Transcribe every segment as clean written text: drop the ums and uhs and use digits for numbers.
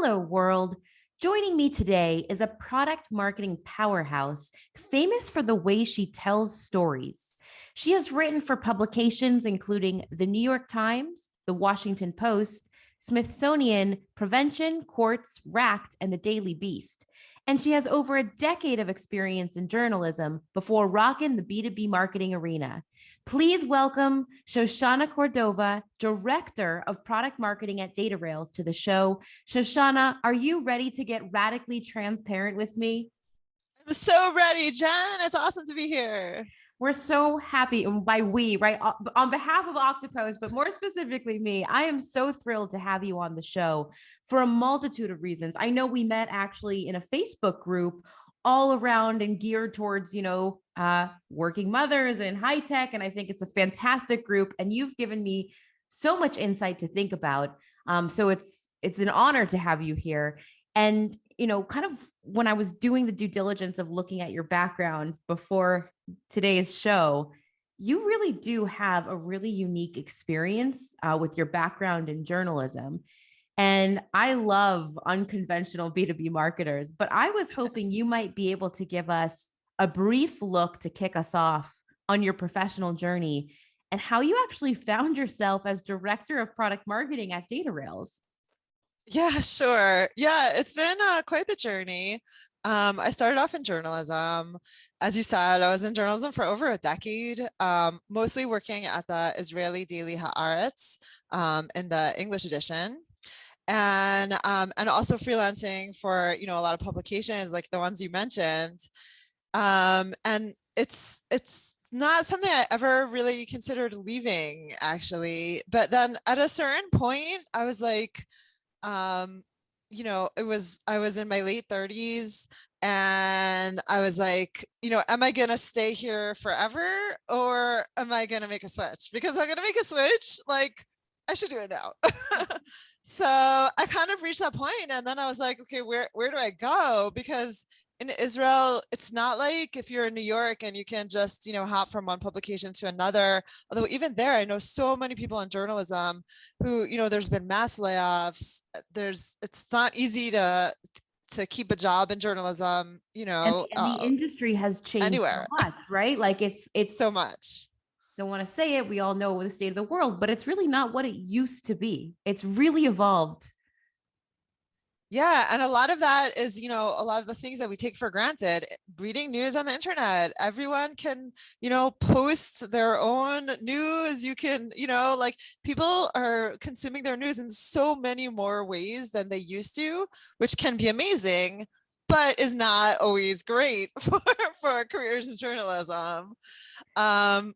Hello, world. Joining me today is a product marketing powerhouse famous for the way she tells stories. She has written for publications including the New York Times, the Washington Post, Smithsonian, Prevention, Quartz, Racked, and the Daily Beast. And she has over a decade of experience in journalism before rocking the B2B marketing arena. Please welcome Shoshana Kordova, Director of Product Marketing at Datarails, to the show. Shoshana, are you ready to get radically transparent with me? I'm so ready, Jen. It's awesome to be here. We're so happy, and by we, right, on behalf of Oktopost, but more specifically me, I am so thrilled to have you on the show for a multitude of reasons. I know we met actually in a Facebook group all around and geared towards, working mothers and high tech. And I think it's a fantastic group. And you've given me so much insight to think about. So it's an honor to have you here. And, kind of when I was doing the due diligence of looking at your background before today's show, you really do have a really unique experience with your background in journalism. And I love unconventional B2B marketers, but I was hoping you might be able to give us a brief look to kick us off on your professional journey and how you actually found yourself as director of product marketing at Datarails. Yeah, sure. Yeah, it's been quite the journey. I started off in journalism. As you said, I was in journalism for over a decade, mostly working at the Israeli Daily Haaretz in the English edition. And also freelancing for, a lot of publications like the ones you mentioned. And it's not something I ever really considered leaving, actually. But then at a certain point, I was like, I was in my late 30s and I was like, am I going to stay here forever or am I going to make a switch? Because I'm going to make a switch, like, I should do it now. So I kind of reached that point and then I was like, okay, where do I go? Because in Israel, it's not like if you're in New York and you can just, hop from one publication to another. Although even there, I know so many people in journalism who, there's been mass layoffs. It's not easy to keep a job in journalism, And the industry has changed anywhere. So much, right? Like it's so much. Don't want to say it. We all know the state of the world, but it's really not what it used to be. It's really evolved. Yeah. And a lot of that is, a lot of the things that we take for granted. Reading news on the internet, everyone can, post their own news. You can, like people are consuming their news in so many more ways than they used to, which can be amazing, but is not always great for careers in journalism.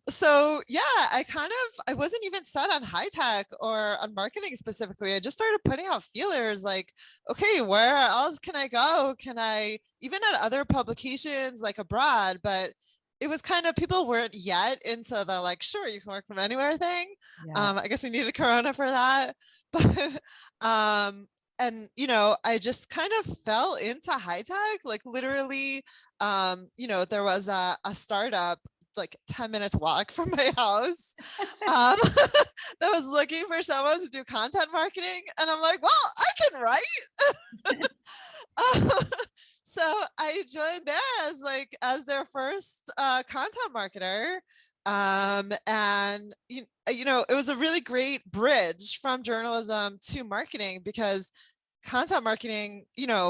So yeah, I wasn't even set on high tech or on marketing specifically. I just started putting out feelers like, okay, where else can I go? Can I even at other publications like abroad? But it was kind of, people weren't yet into the like, sure, you can work from anywhere thing. Yeah. I guess we needed Corona for that. But and I just kind of fell into high tech, like literally. There was a startup like 10 minutes walk from my house that was looking for someone to do content marketing, and I'm like, well, I can write. So I joined there as their first content marketer, and it was a really great bridge from journalism to marketing, because content marketing, you're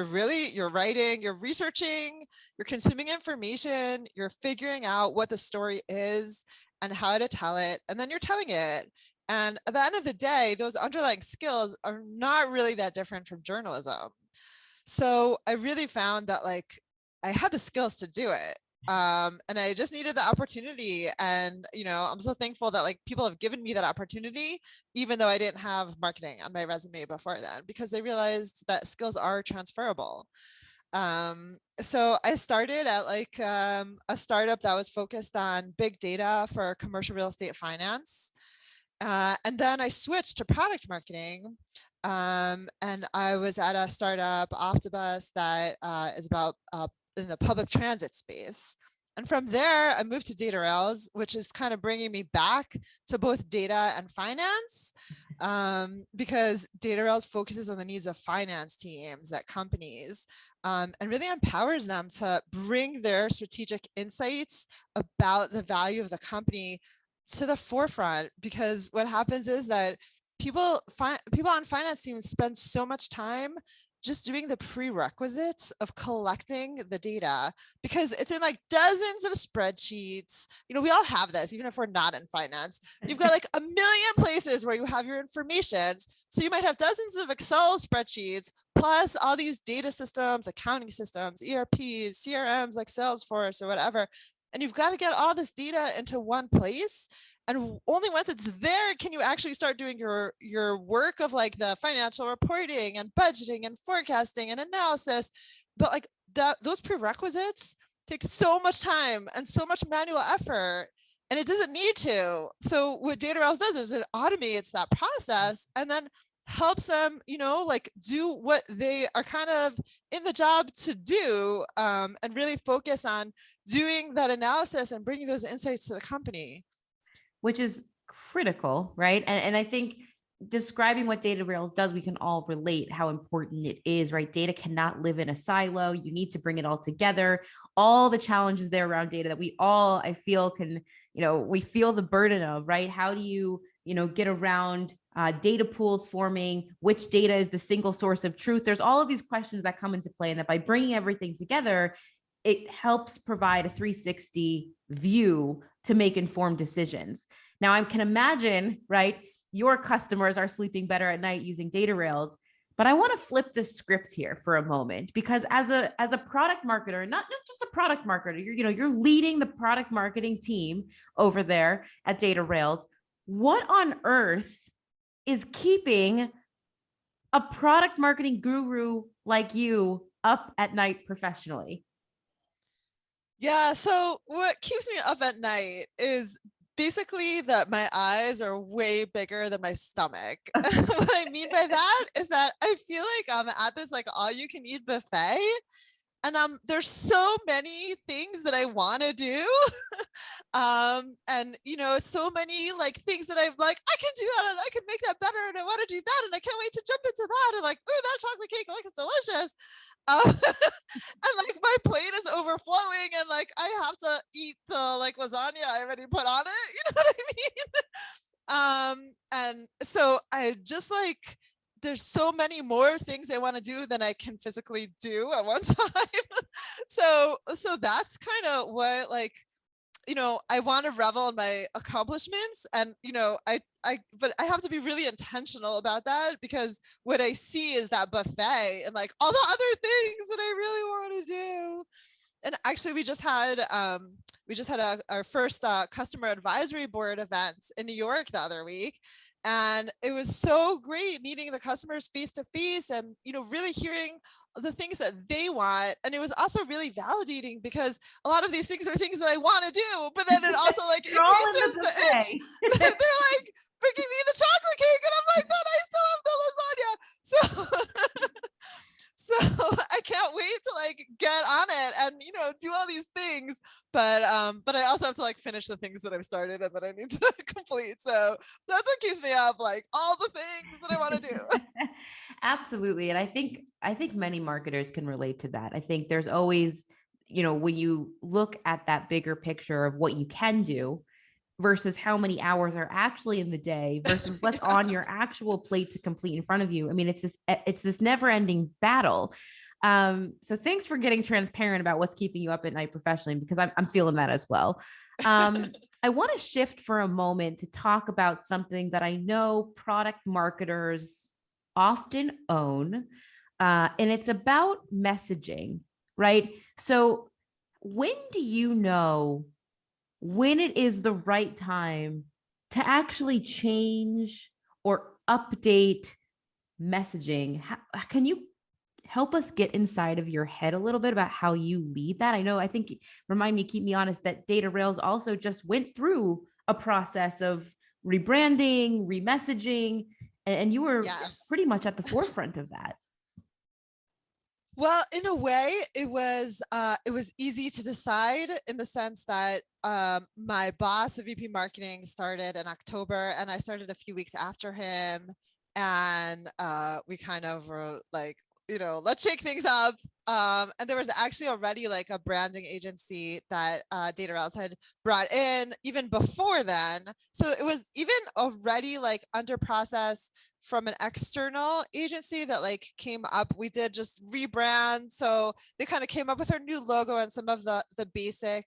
writing, you're researching, you're consuming information, you're figuring out what the story is and how to tell it, and then you're telling it. And at the end of the day, those underlying skills are not really that different from journalism. So I really found that like I had the skills to do it. And I just needed the opportunity. And, I'm so thankful that like people have given me that opportunity, even though I didn't have marketing on my resume before then, because they realized that skills are transferable. So I started at like a startup that was focused on big data for commercial real estate finance. And then I switched to product marketing. And I was at a startup, Oktopost, that is about in the public transit space. And from there, I moved to Datarails, which is kind of bringing me back to both data and finance, because Datarails focuses on the needs of finance teams at companies, and really empowers them to bring their strategic insights about the value of the company to the forefront. Because what happens is that people on finance teams spend so much time just doing the prerequisites of collecting the data, because it's in like dozens of spreadsheets. We all have this, even if we're not in finance. You've got like a million places where you have your information. So you might have dozens of Excel spreadsheets, plus all these data systems, accounting systems, ERPs, CRMs like Salesforce or whatever. And you've got to get all this data into one place. And only once it's there can you actually start doing your work of like the financial reporting and budgeting and forecasting and analysis. But like those prerequisites take so much time and so much manual effort, and it doesn't need to. So what Datarails does is it automates that process and then helps them, like do what they are kind of in the job to do, and really focus on doing that analysis and bringing those insights to the company. Which is critical, right? And I think describing what Datarails does, we can all relate how important it is, right? Data cannot live in a silo. You need to bring it all together. All the challenges there around data that we all, I feel, can, we feel the burden of, right? How do you, get around data pools forming, which data is the single source of truth? There's all of these questions that come into play, and that by bringing everything together, it helps provide a 360 view to make informed decisions. Now, I can imagine, right, your customers are sleeping better at night using Datarails, but I want to flip the script here for a moment, because as a product marketer, not just a product marketer, you're leading the product marketing team over there at Datarails. What on earth is keeping a product marketing guru like you up at night professionally? Yeah, so what keeps me up at night is basically that my eyes are way bigger than my stomach. What I mean by that is that I feel like I'm at this like all you can eat buffet, and there's so many things that I want to do. And so many like things that I'm like, I can do that and I can make that better and I want to do that and I can't wait to jump into that, and like, ooh, that chocolate cake looks delicious. And like my plate is overflowing and like I have to eat the like lasagna I already put on it. You know what I mean? And so I just like, there's so many more things I want to do than I can physically do at one time. So that's kind of what, like, I want to revel in my accomplishments, and but I have to be really intentional about that, because what I see is that buffet and like all the other things that I really want to do. And actually we just had our first customer advisory board event in New York the other week, and it was so great meeting the customers face to face and really hearing the things that they want. And it was also really validating, because a lot of these things are things that I want to do, but then it also like increases the itch. They're like bringing me the chocolate cake and I'm like, but I still have the lasagna. So I can't wait to like get on it and do all these things, but I also have to like finish the things that I've started and that I need to complete. So that's what keeps me up, like all the things that I want to do. Absolutely. And I think many marketers can relate to that. I think there's always, when you look at that bigger picture of what you can do versus how many hours are actually in the day versus what's yes. on your actual plate to complete in front of you. I mean, it's this never ending battle. So thanks for getting transparent about what's keeping you up at night professionally, because I'm feeling that as well. I want to shift for a moment to talk about something that I know product marketers often own, and it's about messaging, right? So when do you know when it is the right time to actually change or update messaging? Can you help us get inside of your head a little bit about how you lead that? I think, keep me honest, that Datarails also just went through a process of rebranding, remessaging, and you were yes. pretty much at the forefront of that. Well, in a way, it was easy to decide in the sense that my boss, the VP marketing, started in October, and I started a few weeks after him, and we kind of were like, let's shake things up. And there was actually already like a branding agency that Datarails had brought in even before then. So it was even already like under process from an external agency that like came up. We did just rebrand. So they kind of came up with our new logo and some of the basic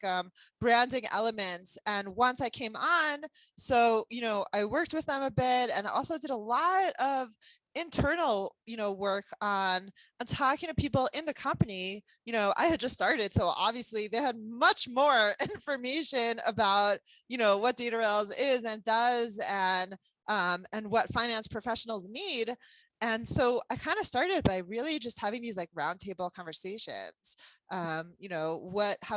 branding elements. And once I came on, so, I worked with them a bit and also did a lot of internal work on talking to people in the company. I had just started, so obviously they had much more information about what Datarails is and does, and what finance professionals need. And so I kind of started by really just having these like roundtable conversations. How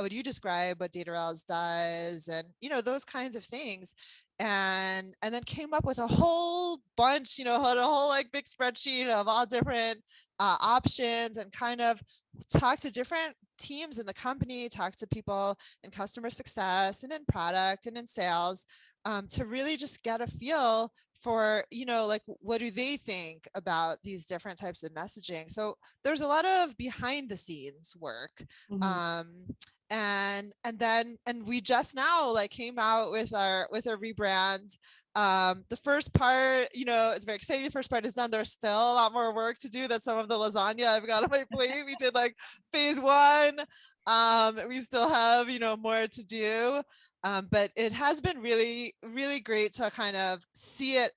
would you describe what Datarails does, and those kinds of things. And then came up with a whole bunch, had a whole like big spreadsheet of all different options, and kind of talk to different teams in the company, talk to people in customer success and in product and in sales, to really just get a feel for, like, what do they think about these different types of messaging. So there's a lot of behind the scenes work. And we just now like came out with our rebrand. The first part, it's very exciting. The first part is done. There's still a lot more work to do. That's some of the lasagna I've got on my plate. We did like phase one. We still have, more to do. But it has been really, really great to kind of see it,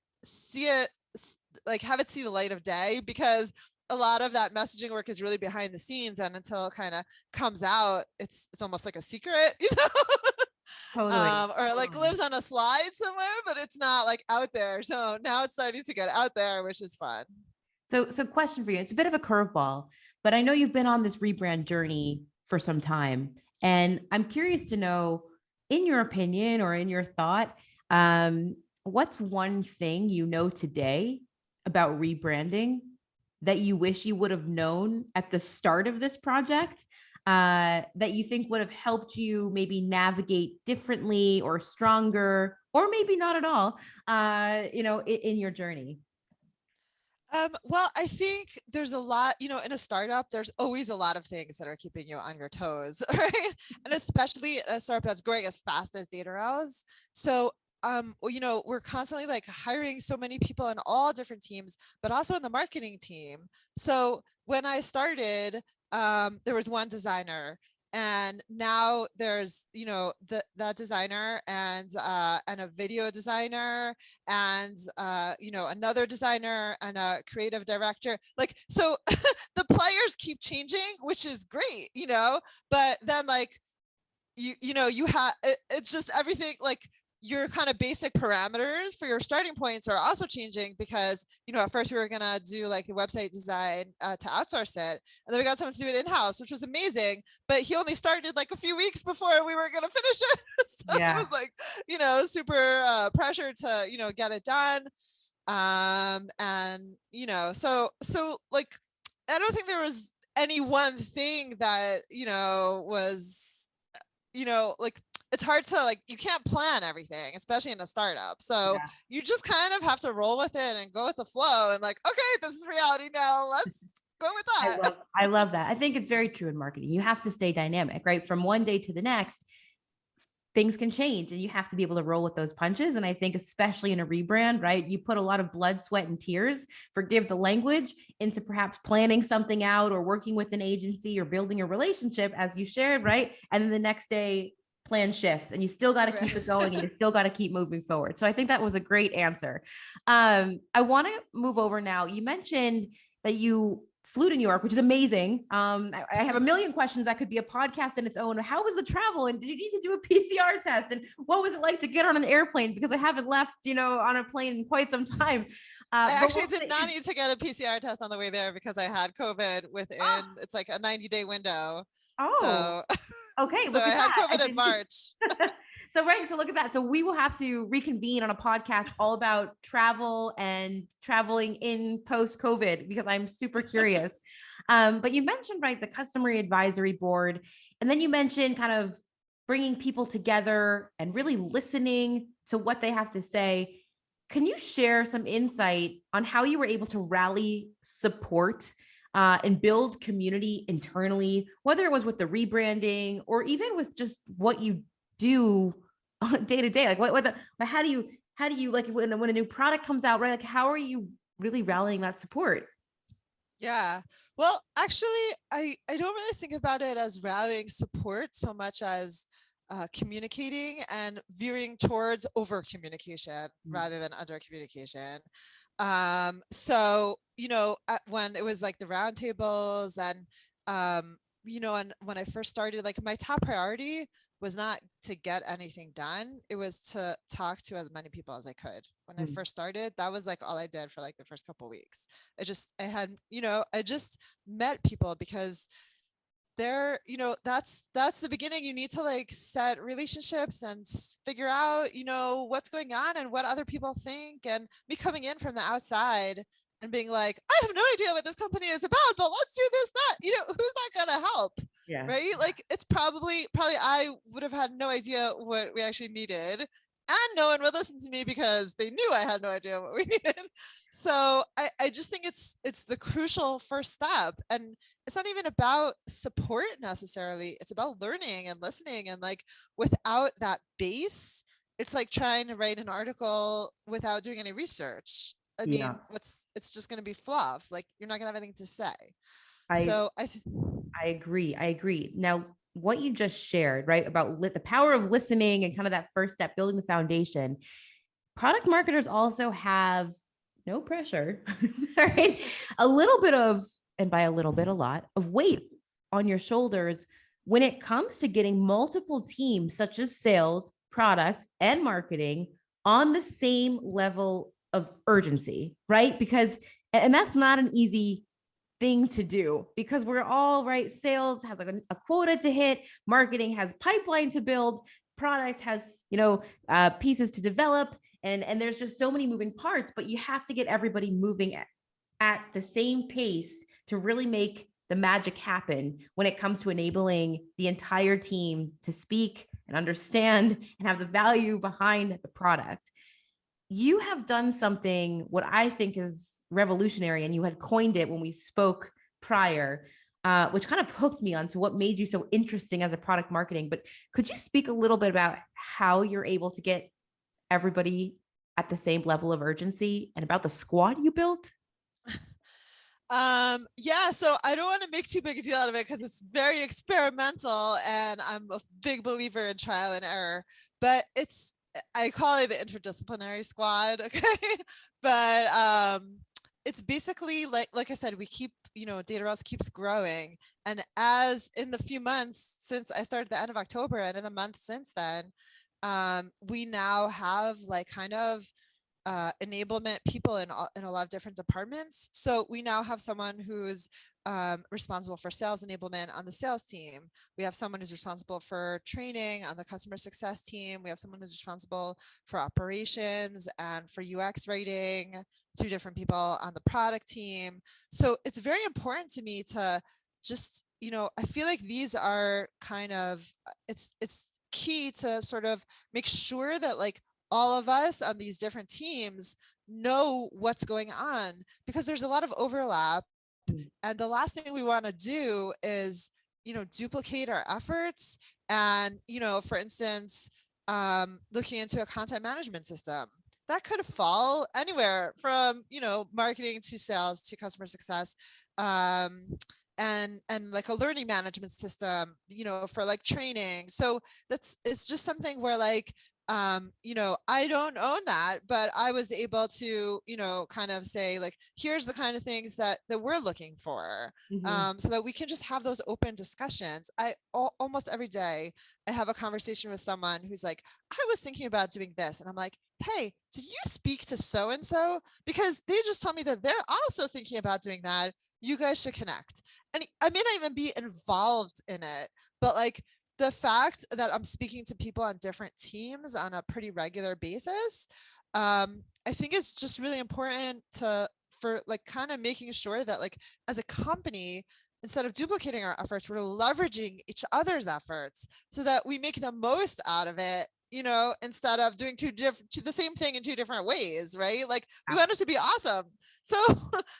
like have it see the light of day, because a lot of that messaging work is really behind the scenes, and until it kind of comes out, it's almost like a secret, Totally. or like lives on a slide somewhere, but it's not like out there. So now it's starting to get out there, which is fun. So question for you. It's a bit of a curveball, but I know you've been on this rebrand journey for some time, and I'm curious to know, in your opinion or in your thought, what's one thing today about rebranding that you wish you would have known at the start of this project, that you think would have helped you maybe navigate differently or stronger, or maybe not at all, in your journey? Well, I think there's a lot, in a startup, there's always a lot of things that are keeping you on your toes, right? And especially a startup that's growing as fast as Datarails. So we're constantly like hiring so many people in all different teams, but also in the marketing team. So when I started, there was one designer, and now there's that designer, and a video designer, and another designer, and a creative director. Like, so the players keep changing, which is great, but then like you have it's just everything, like your kind of basic parameters for your starting points are also changing, because at first we were gonna do like the website design to outsource it, and then we got someone to do it in-house, which was amazing, but he only started like a few weeks before we were gonna finish it. So it was like super pressure to get it done. And so like I don't think there was any one thing that was like, it's hard to like, you can't plan everything, especially in a startup. So you just kind of have to roll with it and go with the flow, and like, okay, this is reality now. Let's go with that. I love that. I think it's very true in marketing. You have to stay dynamic, right? From one day to the next, things can change, and you have to be able to roll with those punches. And I think especially in a rebrand, right? You put a lot of blood, sweat, and tears, forgive the language, into perhaps planning something out, or working with an agency, or building a relationship, as you shared, right? And then the next day, plan shifts, and you still got to keep it going, and you still got to keep moving forward. So I think that was a great answer. I want to move over now. You mentioned that you flew to New York, which is amazing. I have a million questions that could be a podcast in its own. How was the travel? And did you need to do a PCR test? And what was it like to get on an airplane? Because I haven't left, on a plane in quite some time. I actually did not need to get a PCR test on the way there, because I had COVID within, it's like a 90-day window. Oh, so, okay. So I had COVID in March. So look at that. So we will have to reconvene on a podcast all about travel and traveling in post-COVID, because I'm super curious. But you mentioned, right, the customer advisory board, and then you mentioned kind of bringing people together and really listening to what they have to say. Can you share some insight on how you were able to rally support and build community internally, whether it was with the rebranding or even with just what you do on day to day? Like how do you like when a new product comes out, right? Like how are you really rallying that support? Yeah. Well, actually, I don't really think about it as rallying support so much as communicating and veering towards over communication rather than under communication. So, when it was like the roundtables and, and when I first started, like my top priority was not to get anything done. It was to talk to as many people as I could. When I first started, that was like all I did for like the first couple of weeks. I just met people because that's the beginning. You need to like set relationships and figure out, what's going on and what other people think. And me coming in from the outside and being like, I have no idea what this company is about, but let's do this, that, who's not going to help? Yeah. Right. Like it's probably I would have had no idea what we actually needed. And no one would listen to me because they knew I had no idea what we needed. So I just think it's the crucial first step. And it's not even about support necessarily. It's about learning and listening. And like without that base, it's like trying to write an article without doing any research. I mean, it's just going to be fluff. Like you're not going to have anything to say. I agree. Now, what you just shared, right, about the power of listening and kind of that first step, building the foundation. Product marketers also have no pressure, right? A little bit of, and by a little bit, a lot of weight on your shoulders when it comes to getting multiple teams, such as sales, product, and marketing, on the same level of urgency, right? Because, and that's not an easy thing to do, because we're all right. Sales has like a quota to hit, marketing has pipeline to build, product has, pieces to develop. And there's just so many moving parts, but you have to get everybody moving at the same pace to really make the magic happen when it comes to enabling the entire team to speak and understand and have the value behind the product. You have done something what I think is revolutionary, and you had coined it when we spoke prior, which kind of hooked me onto what made you so interesting as a product marketing. But could you speak a little bit about how you're able to get everybody at the same level of urgency and about the squad you built? Yeah, so I don't want to make too big a deal out of it because it's very experimental and I'm a big believer in trial and error, but I call it the interdisciplinary squad. Okay. But, it's basically like I said, we keep, Datarails keeps growing. And as in the few months since I started the end of October and in the month since then, we now have like kind of enablement people in a lot of different departments. So we now have someone who's responsible for sales enablement on the sales team. We have someone who's responsible for training on the customer success team. We have someone who's responsible for operations and for UX writing, 2 different people on the product team. So it's very important to me to just, I feel like these are kind of, it's key to sort of make sure that like all of us on these different teams know what's going on, because there's a lot of overlap. And the last thing we want to do is, duplicate our efforts. And, for instance, looking into a content management system that could fall anywhere from, marketing to sales to customer success. And like a learning management system, for like training. So it's just something where like, I don't own that, but I was able to, kind of say like, here's the kind of things that we're looking for, so that we can just have those open discussions. Almost every day I have a conversation with someone who's like, I was thinking about doing this. And I'm like, hey, did you speak to so-and-so? Because they just told me that they're also thinking about doing that. You guys should connect. And I may not even be involved in it, but like, the fact that I'm speaking to people on different teams on a pretty regular basis, I think it's just really important for like kind of making sure that like as a company, instead of duplicating our efforts, we're leveraging each other's efforts so that we make the most out of it, instead of doing the same thing in 2 different ways, right? Like we want it to be awesome. So,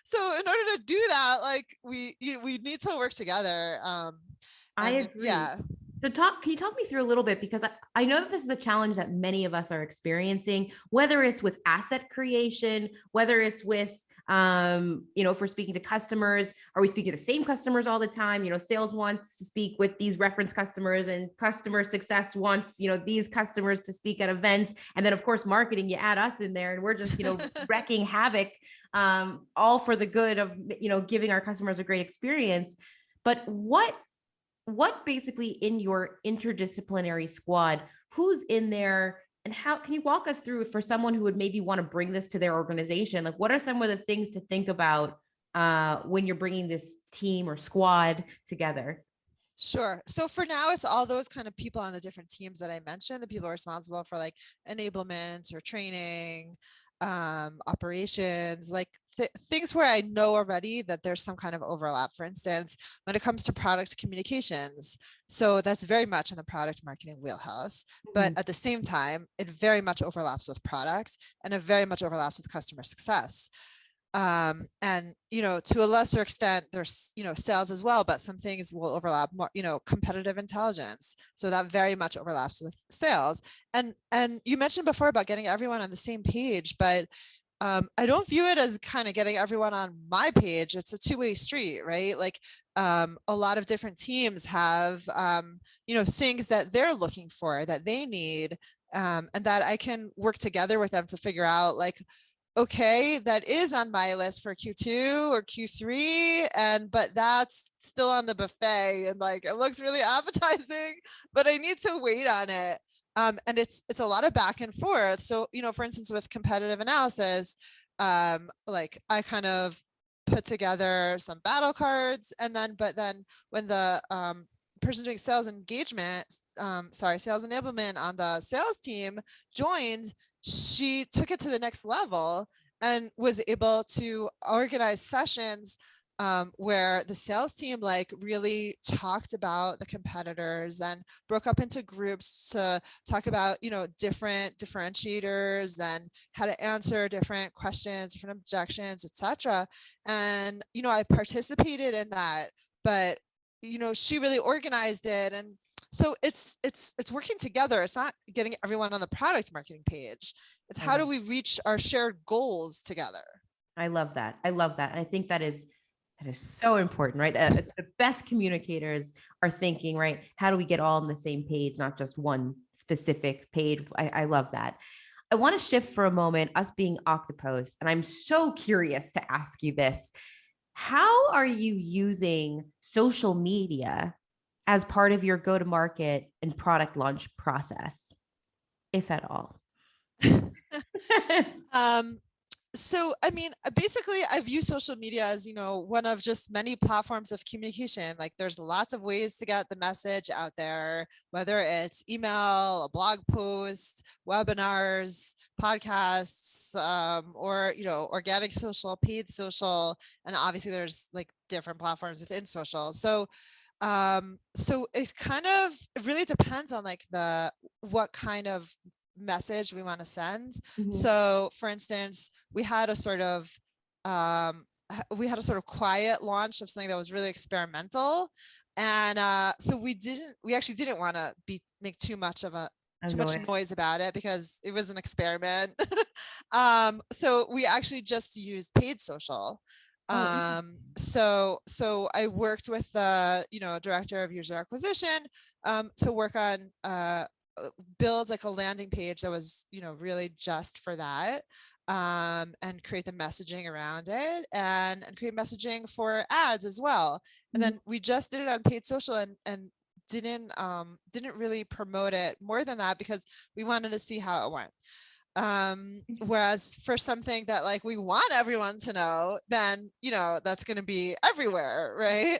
so in order to do that, like we need to work together. I agree. Yeah. So can you talk me through a little bit, because I know that this is a challenge that many of us are experiencing, whether it's with asset creation, whether it's with, if we're speaking to customers, are we speaking to the same customers all the time? Sales wants to speak with these reference customers, and customer success wants, these customers to speak at events. And then of course, marketing, you add us in there and we're just, wrecking havoc, all for the good of, giving our customers a great experience. But what basically in your interdisciplinary squad, who's in there, and how can you walk us through, for someone who would maybe want to bring this to their organization, like what are some of the things to think about when you're bringing this team or squad together? Sure. So for now, it's all those kind of people on the different teams that I mentioned, the people responsible for like enablement or training, operations, like things where I know already that there's some kind of overlap. For instance, when it comes to product communications, so that's very much in the product marketing wheelhouse, but at the same time, it very much overlaps with products, and it very much overlaps with customer success. And, to a lesser extent, there's, sales as well, but some things will overlap more, competitive intelligence. So that very much overlaps with sales. And you mentioned before about getting everyone on the same page, but I don't view it as kind of getting everyone on my page. It's a two-way street, right? Like a lot of different teams have, things that they're looking for, that they need, and that I can work together with them to figure out, like, okay, that is on my list for Q2 or Q3, but that's still on the buffet, and like it looks really appetizing, but I need to wait on it. And it's a lot of back and forth. So, for instance, with competitive analysis, like I kind of put together some battle cards, but then when the person doing sales engagement, sales enablement on the sales team joined, she took it to the next level and was able to organize sessions where the sales team like really talked about the competitors and broke up into groups to talk about, different differentiators and how to answer different questions, different objections, etc. And, I participated in that, but, she really organized it. And so it's working together. It's not getting everyone on the product marketing page. It's how do we reach our shared goals together? I love that. I think that is so important, right? The best communicators are thinking, right? How do we get all on the same page, not just one specific page? I love that. I want to shift for a moment, us being Oktopost, and I'm so curious to ask you this. How are you using social media as part of your go-to-market and product launch process, if at all? So, I mean, basically, I view social media as, one of just many platforms of communication. Like there's lots of ways to get the message out there, whether it's email, a blog post, webinars, podcasts, or, organic social, paid social. And obviously there's like different platforms within social. So, so it really depends on like what kind of message we want to send. So for instance, we had a sort of quiet launch of something that was really experimental, and so we actually didn't want to make too much noise about it because it was an experiment. So we actually just used paid social. So I worked with the director of user acquisition to work on build like a landing page that was really just for that, and create the messaging around it, and create messaging for ads as well. And then we just did it on paid social and didn't really promote it more than that because we wanted to see how it went. Whereas for something that like we want everyone to know, then that's going to be everywhere, right?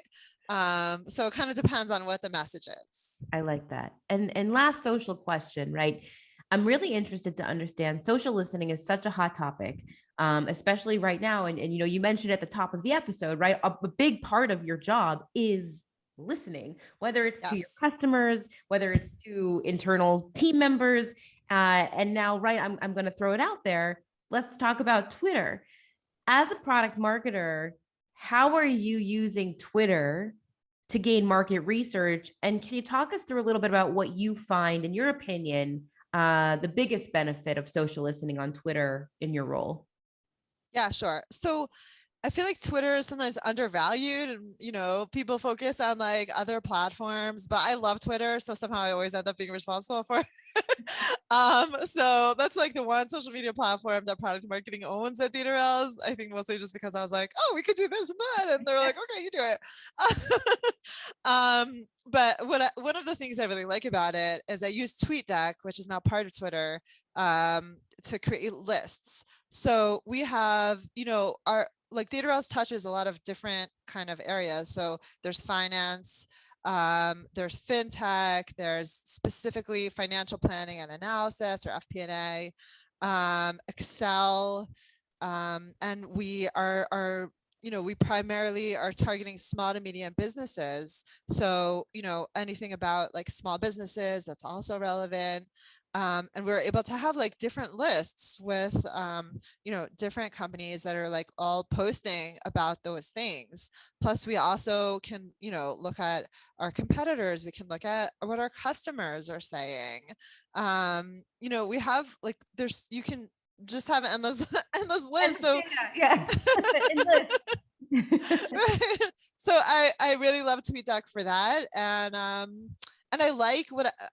So it kind of depends on what the message is. I like that. And last social question, right? I'm really interested to understand social listening is such a hot topic, especially right now. And you know, you mentioned at the top of the episode, right? A big part of your job is listening, whether it's to your Yes. customers, whether it's to internal team members. And now, right, I'm going to throw it out there. Let's talk about Twitter. As a product marketer, how are you using Twitter to gain market research? And can you talk us through a little bit about what you find, in your opinion, the biggest benefit of social listening on Twitter in your role? Yeah, sure. So I feel like Twitter is sometimes undervalued and, you know, people focus on like other platforms, but I love Twitter. So somehow I always end up being responsible for it. So that's like the one social media platform that product marketing owns at Datarails. I think mostly just because I was like, oh, we could do this and that. And they're like, okay, you do it. But one of the things I really like about it is I use TweetDeck, which is now part of Twitter, to create lists. So we have, you know, our like Datarails touches a lot of different kind of areas. So there's finance, there's fintech, there's specifically financial planning and analysis or FP&A, Excel, and we are you know, we primarily are targeting small to medium businesses. So, you know, anything about like small businesses, that's also relevant. And we're able to have like different lists with, you know, different companies that are like all posting about those things. Plus we also can, you know, look at our competitors. We can look at what our customers are saying. You know, we have like, you can just have endless list. So yeah. right. So I really love TweetDeck for that. And I like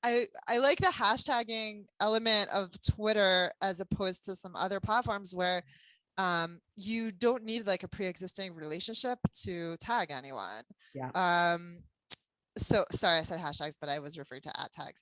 I like the hashtagging element of Twitter as opposed to some other platforms where you don't need like a pre-existing relationship to tag anyone. Yeah. So sorry, I said hashtags, but I was referring to at tags.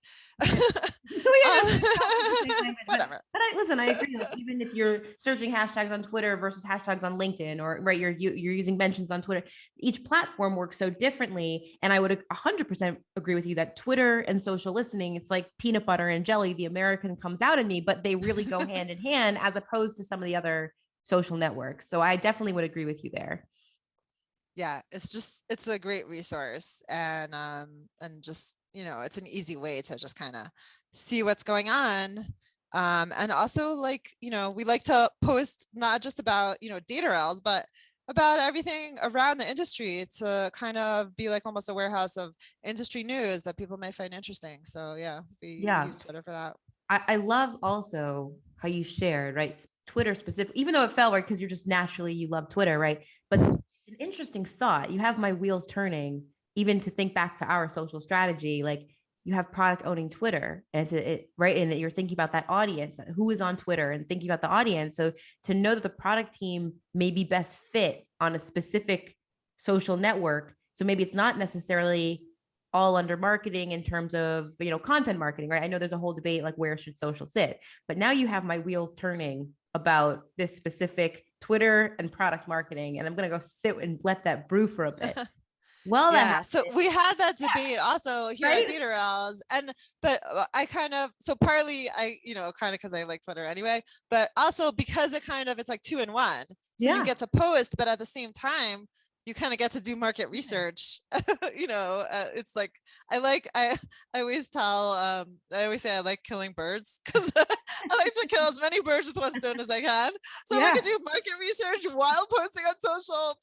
Whatever. But listen, I agree. Like, even if you're searching hashtags on Twitter versus hashtags on LinkedIn, or right, you're using mentions on Twitter, each platform works so differently. And I would 100% agree with you that Twitter and social listening, it's like peanut butter and jelly. The American comes out in me, but they really go hand in hand as opposed to some of the other social networks. So I definitely would agree with you there. Yeah, it's a great resource, and just, you know, it's an easy way to just kind of see what's going on. And also, like, you know, we like to post not just about, you know, Datarails, but about everything around the industry to kind of be like almost a warehouse of industry news that people may find interesting. So yeah, we use Twitter for that. I love also how you shared, right? Twitter specific, even though it fell right, because you're just naturally, you love Twitter, right? But an interesting thought. You have my wheels turning, even to think back to our social strategy. Like, you have product owning Twitter, and right, and you're thinking about that audience, who is on Twitter, and thinking about the audience. So to know that the product team may be best fit on a specific social network. So maybe it's not necessarily all under marketing in terms of, you know, content marketing, right? I know there's a whole debate like where should social sit, but now you have my wheels turning about this specific Twitter and product marketing, and I'm going to go sit and let that brew for a bit. Well, yeah, so we had that debate also here right? at Datarails, but I kind of, so partly I, you know, kind of because I like Twitter anyway, but also because it's like 2 in 1. So you get to post, but at the same time, you kind of get to do market research. You know, it's like, I always I always say I like killing birds because I like to kill as many birds with one stone as I can. So if I could do market research while posting on social,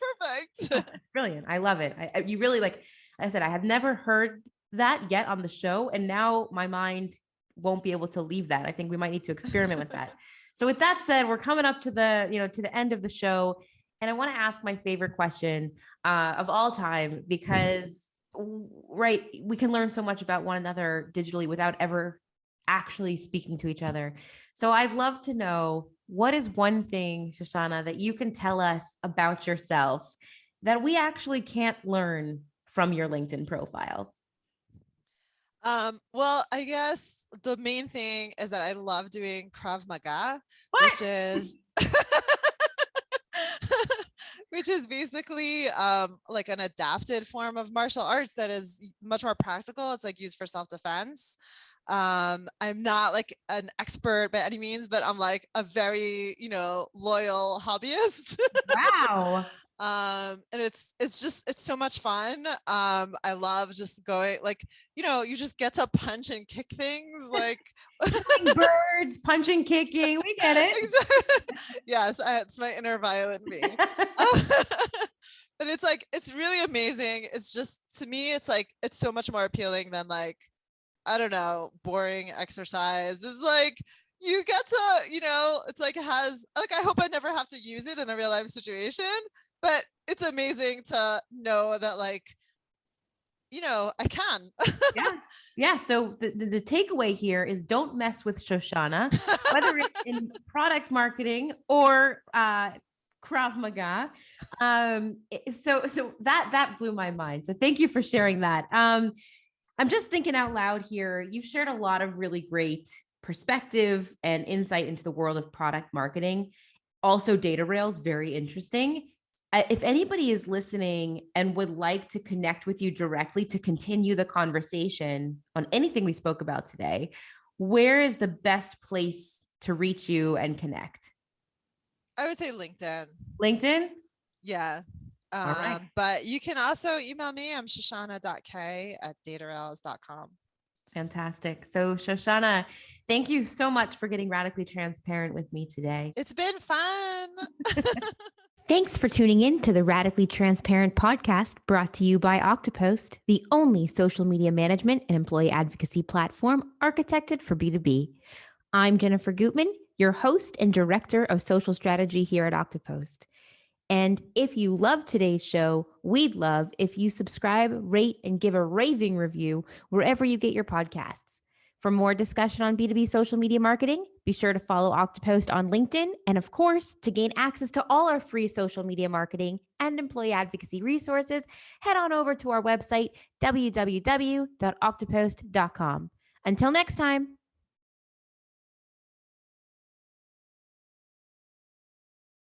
perfect. Brilliant. I love it. You really, like I said, I have never heard that yet on the show. And now my mind won't be able to leave that. I think we might need to experiment with that. So with that said, we're coming up to the, you know, to the end of the show. And I want to ask my favorite question of all time, because, right, we can learn so much about one another digitally without ever actually speaking to each other. So I'd love to know, what is one thing, Shoshana, that you can tell us about yourself that we actually can't learn from your LinkedIn profile? Well, I guess the main thing is that I love doing Krav Maga, What? which is which is basically like an adapted form of martial arts that is much more practical. It's like used for self-defense. I'm not like an expert by any means, but I'm like a very, loyal hobbyist. Wow. And it's so much fun. I love just going, like, you just get to punch and kick things, like Killing birds, punching, kicking. We get it. Exactly. Yes, it's my inner violent me. But it's really amazing. It's just, to me, it's like, it's so much more appealing than, like, I don't know, boring exercise. This is like, you get to, it's like, it has, like, I hope I never have to use it in a real life situation, but it's amazing to know that, like, I can. Yeah. So the takeaway here is don't mess with Shoshana, whether it's in product marketing or Krav Maga. So that blew my mind. So thank you for sharing that. I'm just thinking out loud here. You've shared a lot of really great perspective and insight into the world of product marketing. Also, Datarails, very interesting. If anybody is listening and would like to connect with you directly to continue the conversation on anything we spoke about today, where is the best place to reach you and connect? I would say LinkedIn. LinkedIn? Yeah. All right. But you can also email me. I'm shoshana.k@datarails.com. Fantastic. So Shoshana, thank you so much for getting radically transparent with me today. It's been fun. Thanks for tuning in to the Radically Transparent podcast brought to you by Oktopost, the only social media management and employee advocacy platform architected for B2B. I'm Jennifer Gutman, your host and director of social strategy here at Oktopost. And if you love today's show, we'd love if you subscribe, rate, and give a raving review wherever you get your podcasts. For more discussion on B2B social media marketing, be sure to follow Oktopost on LinkedIn. And of course, to gain access to all our free social media marketing and employee advocacy resources, head on over to our website, www.oktopost.com. Until next time.